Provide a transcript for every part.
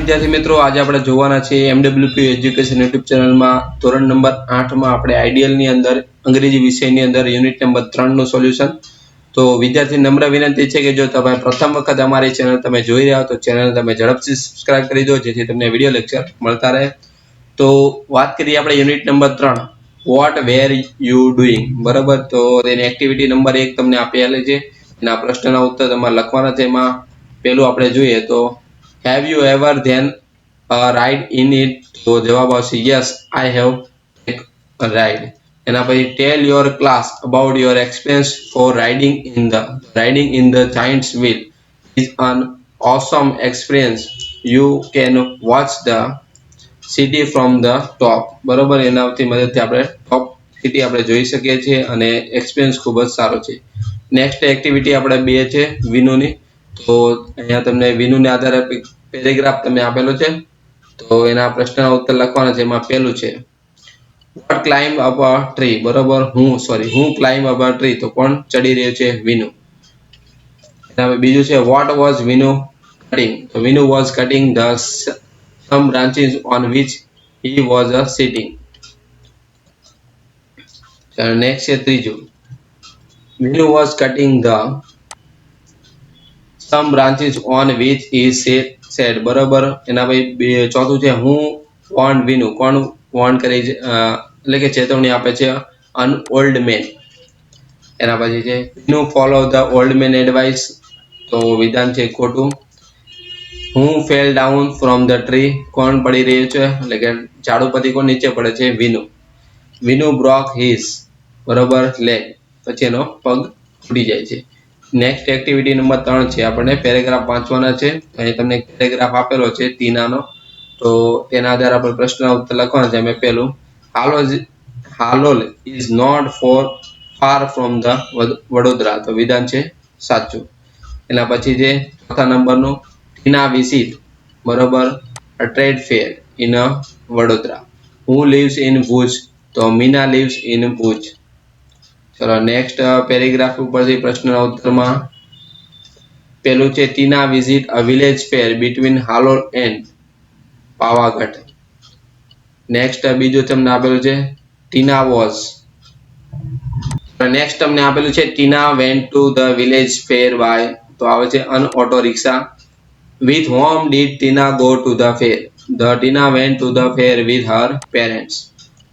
વિદ્યાર્થી મિત્રો, આજે આપણે જોવાના છે MWP એજ્યુકેશન યુટ્યુબ ચેનલમાં ધોરણ નંબર 8 માં આપણે આઈડિયલ ની અંદર અંગ્રેજી વિષયની અંદર યુનિટ નંબર 3 નું સોલ્યુશન. તો વિદ્યાર્થી નમ્ર વિનંતી છે કે જો તમે પ્રથમ વખત અમારી ચેનલ તમે જોઈ રહ્યા હો તો ચેનલ તમે ઝડપથી સબસ્ક્રાઇબ કરી દો જેથી તમને વિડિયો લેક્ચર મળતા રહે. તો વાત કરીએ આપણે unit number 3 what were you doing, બરાબર. તો તેની એક્ટિવિટી નંબર 1 તમને આપેલી છે, એના પ્રશ્નના ઉત્તર તમારે લખવાના છે. એમાં પહેલું આપણે જોઈએ તો have you ever then ride in it? તો જવાબ આવશે yes, I have take a ride. એના પછી tell your class about your experience for riding in the giant's wheel is an awesome experience. You can watch the city from the top, બરોબર. એનાથી મદદથી આપણે ટોપ city આપણે જોઈ શકીએ છીએ અને એક્સપિરિયન્સ ખૂબ જ સારો છે. નેક્સ્ટ એક્ટિવિટી આપણે 2 છે વિનુની. તો અહીંયા તમને વિનુને આધારે પેરેગ્રાફ તમે આપેલો છે, તો એના પ્રશ્નના ઉત્તર લખવાના છે. એમાં પહેલું છે what climb up a tree, બરોબર. હું ક્લાઇમ્બ અપ અ ટ્રી, તો કોણ ચડી રહ્યું છે? વિનુ. એના બીજું છે વોટ વોઝ વિનુ કટિંગ, તો Vinu was cutting the some branches on which he was sitting. Next છે ત્રીજું Vinu was cutting the some branches on which he said, બરોબર. એના પછી ચોથું છે હું વોર્ન વિનુ, કોણ વોર્ન કરી છે એટલે કે ચેતવણી આપે છે? An old man. એના પછી છે Vinu follow the old man advice, તો વિધાન છે ખોટું. હું fell down from the tree, કોણ પડી રહ્યું છે એટલે કે ઝાડુ પરથી કોણ નીચે પડે છે? વિનુ. વિનુ બ્રોક હિઝ, બરોબર, લેગ, પછી એનો પગ તૂટી જાય છે. નેક્સ્ટ એક્ટિવિટી નંબર 3 છે, આપણને પેરેગ્રાફ વાંચવાના છે. અહીં તમને પેરેગ્રાફ આપેલો છે ટીનાનો, તો તેના આધારે આપણે પ્રશ્નના ઉત્તર લખવાના છે. અમે પહેલું Halol is not far from the Vadodara, તો વિધાન છે સાચું. એના પછી છે ચોથા નંબરનું ટીના વિઝિટ, બરોબર, a trade fair in Vadodara. હું લીવ્સ ઇન ભુજ, તો મીના લીવ્સ ઇન ભુજ. ચલો નેક્સ્ટ પેરેગ્રાફ ઉપરથી પ્રશ્નના ઉત્તરમાં પેલું છે Tina visit a village fair between Halol and Pavagadh. Next બીજું તમને આપેલું છે ટીના વોઝ. નેક્સ્ટ તમને આપેલું છે Tina went to the village fair by, તો આવે છે an auto rickshaw. With home did Tina go to the fair, the Tina went to the fair with her parents.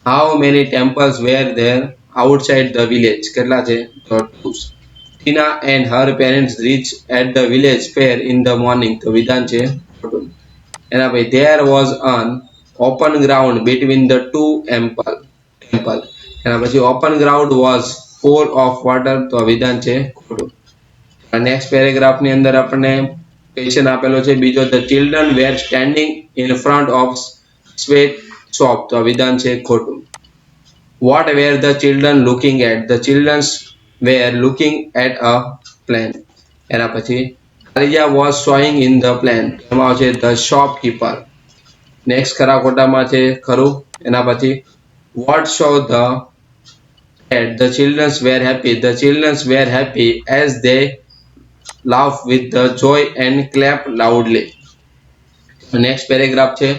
How many temples were there outside the village, કેટલા છે? તો 2. Tina and her parents reach at the village fair in the morning, તો વિધાન છે ખોટું. એના પછી there was an open ground between the two temple. એના પછી open ground was full of water, તો વિધાન છે ખોટું. નેક્સ્ટ પેરેગ્રાફ ની અંદર આપણને ક્વેશ્ચન આપેલો છે બીજો, the children were standing in front of sweet shop, તો વિધાન છે ખોટું. What were the children looking at, the childrens were looking at a plane. એના પછી Kaliya was showing in the plane, એમાં આવશે ધ શોપકીપર. નેક્સ્ટ ખરા ખોટામાં છે ખરું. એના પછી what show the at the childrens were happy, the childrens were happy as they laugh with the joy and clap loudly. Next paragraph છે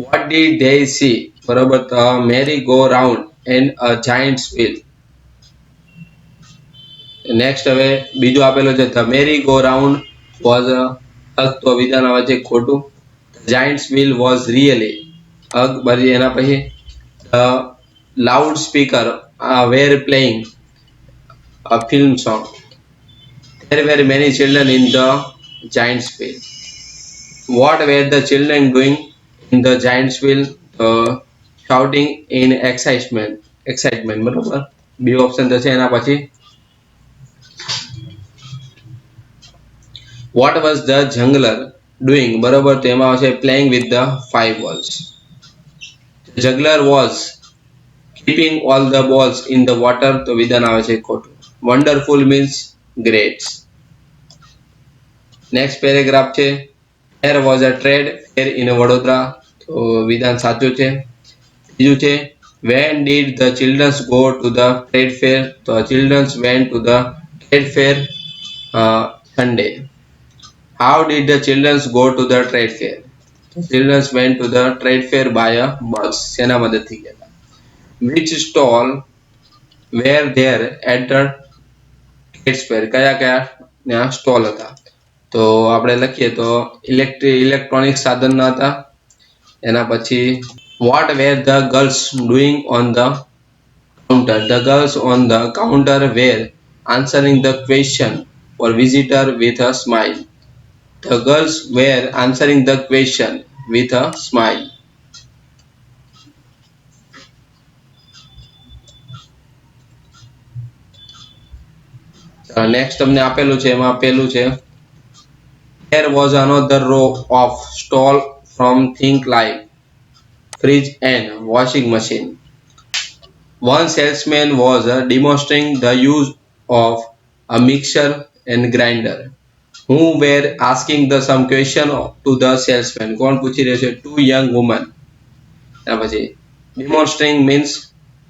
what did they see, બરોબર, the merry go round and a giant's wheel. Next હવે બીજું આપેલો છે the merry go round was તો વિધાન આવે છે ખોટું. giant's wheel was really બરી. એના પછી the loudspeaker were playing a film song. There were many children in the giant's wheel. What were the children doing in the giant's wheel? Shouting in excitement, બરોબર. બી option થશે. એના પછી what was the jungler doing, બરોબર, તો એમાં આવશે playing with the 5 balls. The juggler was keeping all the balls in the water, તો વિધાન આવે છે ખોટું. Wonderful means great. Next paragraph છે there was a trade fair in Vadodara, તો વિધાન સાચું છે. બીજું છે when did the children go to the trade fair, તો children went to the trade fair Sunday. How did the children go to the trade fair? Children went to the trade fair by a bus. શેના મદદથી ગયા હતા? Which stall were there at the trade fair? કયા કયા ત્યાં stall હતા? તો આપણે લખીએ તો ઇલેક્ટ્રોનિક સાધનના હતા. એના પછી what were the girls doing on the counter? The girls on the counter were answering the question for visitor with a smile. The girls were answering the question with a smile. Next તમને આપેલું છે, એમાં આપેલું છે there was another row of stall from things like fridge and washing machine. One salesman was demonstrating the use of a mixer and grinder. Who were asking some question to the salesman? કોણ પૂછી રહ્યો છે? Two young women. ત્યાર પછી demonstrating means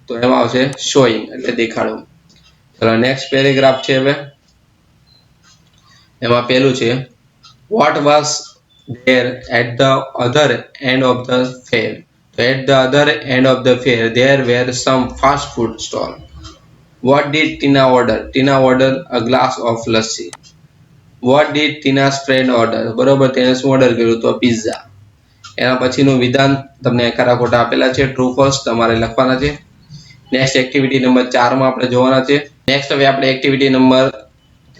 તો એમાં આવશે showing એટલે દેખાડવું. ચલો નેક્સ્ટ પેરેગ્રાફ છે. હવે એમાં પેલું છે what was there at the other end of the fair? At the other end of the fair there were some fast food stall. What did Tina order? Tina ordered a glass of lassi. What did Tina's friend order? બરોબર, તેને શું order કર્યું? તો pizza. એના પછીનું વિધાન તમને ખરા ખોટા આપેલા છે, ટ્રુ ફોલ્સ તમારે લખવાના છે. નેક્સ્ટ એક્ટિવિટી નંબર 4 માં આપણે જોવાના છે. નેક્સ્ટ હવે આપણે એક્ટિવિટી નંબર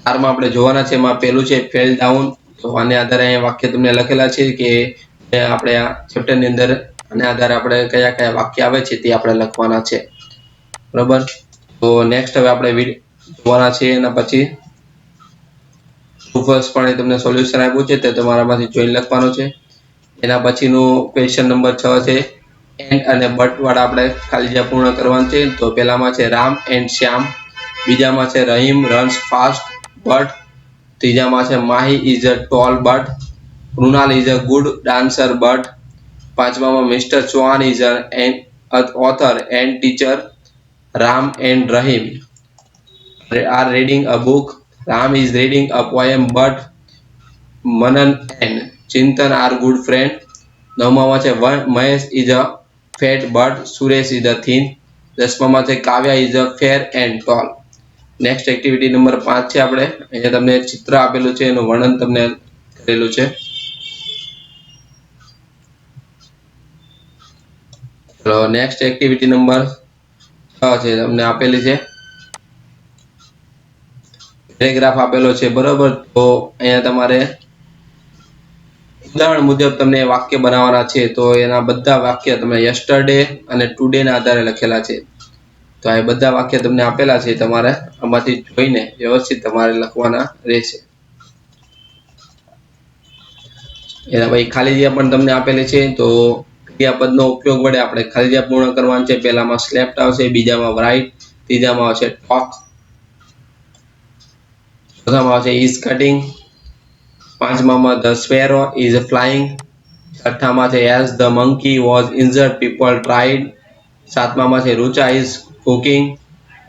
4 માં આપણે જોવાના છે. એમાં પહેલું છે ફેલ ડાઉન. તો આને આધારે અહીંયા વાક્ય તમને લખેલા છે કે આપણે આ ચેપ્ટરની અંદર આને આધારે આપણે કયા કયા વાક્ય આવે છે તે આપણે લખવાના છે. બરોબર, તો નેક્સ્ટ હવે આપણે જોવાના છે. એના પછી ટ્રુ ફોલ્સ પણ તમને સોલ્યુશન આપ્યું છે, તે તમારામાંથી જોઈને લખવાનું છે. એના પછીનું ક્વેશ્ચન નંબર 6 છે એન્ડ અને બટ વાળા આપણે ખાલી જગ્યા પૂર્ણ કરવાનું છે. તો પહેલામાં છે રામ એન્ડ શ્યામ, બીજામાં છે રહીમ રન્સ ફાસ્ટ બટ, ત્રીજામાં છે Mahi is a tall but, Krunal is a good dancer but, પાંચમામાં mister Chauhan is an author and teacher. Ram and Rahim are reading a book. Ram is reading a poem but Manan and Chintan are good friends. નવમામાં છે Mahesh is a fat but Suresh is a thin. દસમામાં છે કાવ્યા is a fair and tall. Next activity number 5 છે. આપણે અહીંયા તમને ચિત્ર આપેલું છે, એનું વર્ણન તમને કરેલું છે. તો નેક્સ્ટ એક્ટિવિટી નંબર 6 છે, તમને આપેલી છે. પેરેગ્રાફ આપેલો છે. બરોબર, તો અહીંયા તમારે ઉદાહરણ મુજબ તમને વાક્ય બનાવવાના છે. તો એના બધા વાક્ય તમે યસ્ટરડે અને ટુડે ના આધારે લખેલા છે. તો આ બધા વાક્ય તમને આપેલા છે, તમારે આમાંથી જોઈને વ્યવસ્થિત તમારે લખવાના રહેશે. એના પછી ખાલી જગ્યા પણ તમને આપેલી છે. તો ક્રિયાપદનો ઉપયોગ વડે આપણે ખાલી જગ્યા પૂર્ણ કરવાનું છે. પહેલામાં સ્લેપ્ટ આવશે, બીજામાં રાઇટ, ત્રીજામાં આવશે ટોક, ચોથામાં આવશે ઇઝ કટિંગ, પાંચમામાં ધ સ્પેરો ઇઝ ફ્લાઇંગ, છઠ્ઠામાં છે as the monkey was injured people tried, સાતમામાં છે રૂચા ઇઝ કુકિંગ,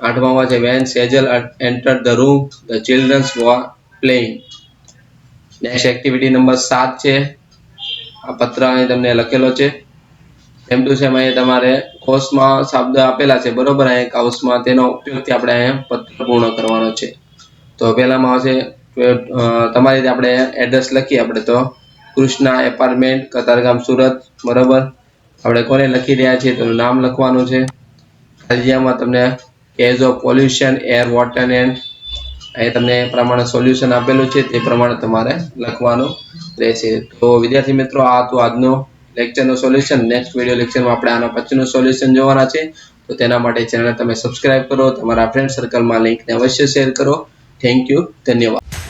આઠમામાં છે when Sejal entered the room the childrens were playing. Next activity number 7 છે. આ પત્ર અહીં તમને લખેલો છે. સેમ ટુ સેમ અહીંયા તમારે કૌંસમાં શબ્દ આપેલા છે. બરોબર, અહીંયા કૌંસમાં તેનો ઉપયોગથી આપણે અહીંયા પત્ર પૂર્ણ કરવાનો છે. તો પહેલામાં આવશે તમારી રીતે આપણે એડ્રેસ લખીએ. આપણે તો કૃષ્ણા એપાર્ટમેન્ટ, કતારગામ, સુરત. બરોબર, આપણે કોને લખી રહ્યા છીએ તેનું નામ લખવાનું છે. ખાલી જગ્યામાં તમને causes of pollution air water and અહીં તમને પ્રમાણે સોલ્યુશન આપેલું છે, તે પ્રમાણે તમારે લખવાનું રહેશે. તો વિદ્યાર્થી મિત્રો, આ હતું આજનો લેક્ચરનું સોલ્યુશન. નેક્સ્ટ વિડીયો લેક્ચરમાં આપણે આના પછીનું સોલ્યુશન જોવાના છે. તો તેના માટે ચેનલ તમે સબસ્ક્રાઇબ કરો, તમારા ફ્રેન્ડ સર્કલમાં લિંકને અવશ્ય શેર કરો. થેન્ક યુ, ધન્યવાદ.